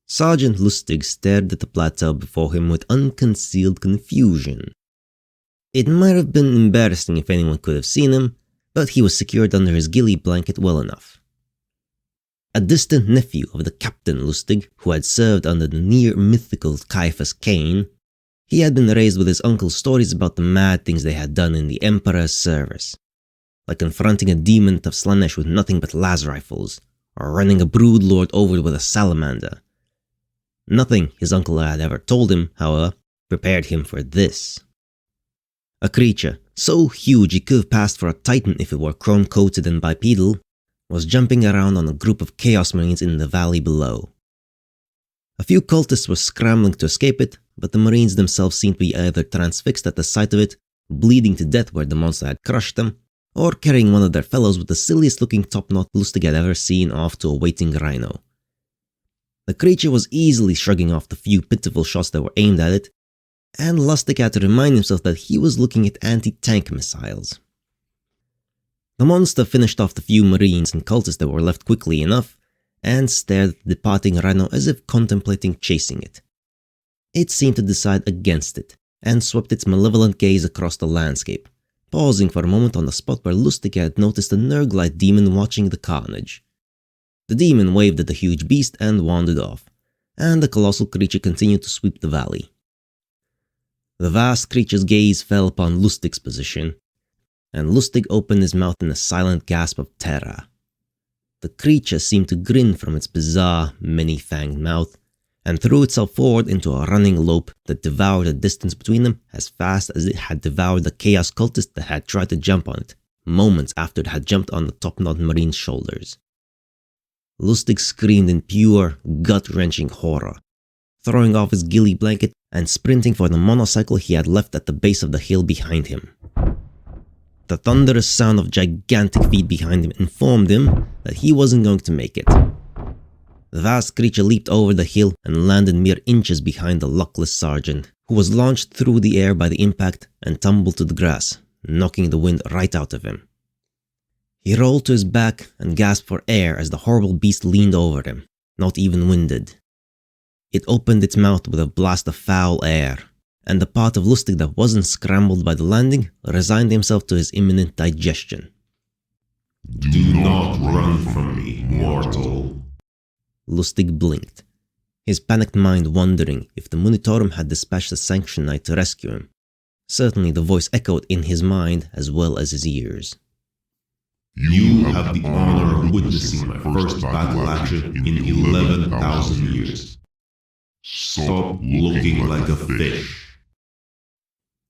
Sergeant Lustig stared at the plateau before him with unconcealed confusion. It might have been embarrassing if anyone could have seen him, but he was secured under his ghillie blanket well enough. A distant nephew of the Captain Lustig, who had served under the near-mythical Caiaphas Cain, he had been raised with his uncle's stories about the mad things they had done in the Emperor's service, like confronting a demon of Slanesh with nothing but las rifles, or running a brood lord over with a salamander. Nothing his uncle had ever told him, however, prepared him for this. A creature, so huge it could have passed for a titan if it were chrome-coated and bipedal, was jumping around on a group of Chaos Marines in the valley below. A few cultists were scrambling to escape it, but the Marines themselves seemed to be either transfixed at the sight of it, bleeding to death where the monster had crushed them, or carrying one of their fellows with the silliest looking top knot Lustig had ever seen off to a waiting rhino. The creature was easily shrugging off the few pitiful shots that were aimed at it, and Lustig had to remind himself that he was looking at anti-tank missiles. The monster finished off the few Marines and cultists that were left quickly enough, and stared at the departing rhino as if contemplating chasing it. It seemed to decide against it, and swept its malevolent gaze across the landscape, pausing for a moment on the spot where Lustig had noticed a Nurglite demon watching the carnage. The demon waved at the huge beast and wandered off, and the colossal creature continued to sweep the valley. The vast creature's gaze fell upon Lustig's position, and Lustig opened his mouth in a silent gasp of terror. The creature seemed to grin from its bizarre, many-fanged mouth, and threw itself forward into a running lope that devoured the distance between them as fast as it had devoured the Chaos cultist that had tried to jump on it, moments after it had jumped on the top-knot Marine's shoulders. Lustig screamed in pure, gut-wrenching horror, throwing off his ghillie blanket and sprinting for the monocycle he had left at the base of the hill behind him. The thunderous sound of gigantic feet behind him informed him that he wasn't going to make it. The vast creature leaped over the hill and landed mere inches behind the luckless sergeant, who was launched through the air by the impact and tumbled to the grass, knocking the wind right out of him. He rolled to his back and gasped for air as the horrible beast leaned over him, not even winded. It opened its mouth with a blast of foul air, and the part of Lustig that wasn't scrambled by the landing resigned himself to his imminent digestion. "Do not run from me, mortal." Lustig blinked, his panicked mind wondering if the Munitorum had dispatched a Sanction Knight to rescue him. Certainly the voice echoed in his mind as well as his ears. "You have the honor of witnessing my first battle action in 11,000 years. Stop looking like a fish."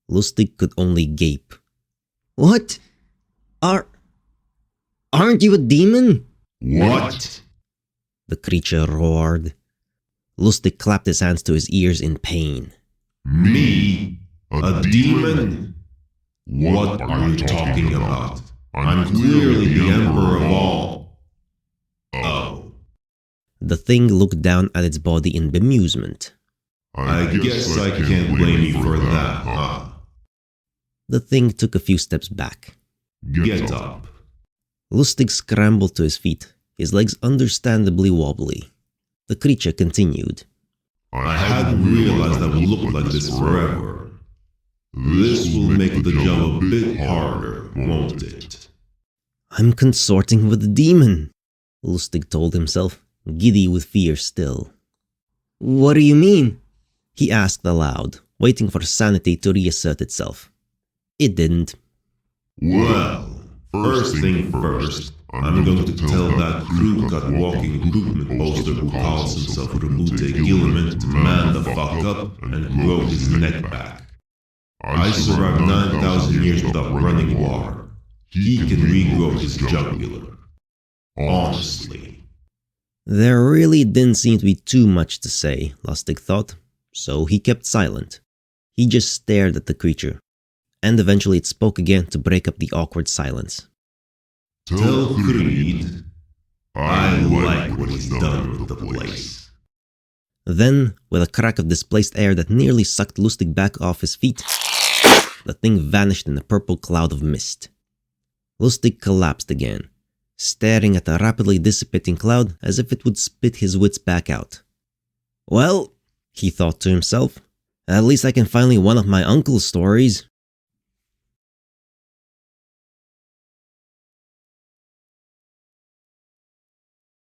Lustig could only gape. "What? Aren't you a demon?" "What?" the creature roared. Lustig clapped his hands to his ears in pain. "Me? A demon? What are you talking about? I'm clearly the Emperor of all." "Oh." The thing looked down at its body in bemusement. "I guess I can't blame you for that, huh?" The thing took a few steps back. "Get up." Lustig scrambled to his feet, his legs understandably wobbly. The creature continued. "I hadn't realized I would look like this forever. This will make the job a bit harder, won't it?" "I'm consorting with a demon," Lustig told himself, giddy with fear still. "What do you mean?" he asked aloud, waiting for sanity to reassert itself. It didn't. "Well, first thing first, I'm going to tell that crew-cut walking recruitment poster who calls himself Remute Gilliman to man the fuck up and grow his neck back. I survived 9,000 years without running water. He can regrow his jugular. Honestly." There really didn't seem to be too much to say, Lustig thought, so he kept silent. He just stared at the creature, and eventually it spoke again to break up the awkward silence. "Tell Creed I like what he's done with the place." Then, with a crack of displaced air that nearly sucked Lustig back off his feet, the thing vanished in a purple cloud of mist. Lustig collapsed again, staring at the rapidly dissipating cloud as if it would spit his wits back out. Well, he thought to himself, at least I can finally one-up my uncle's stories.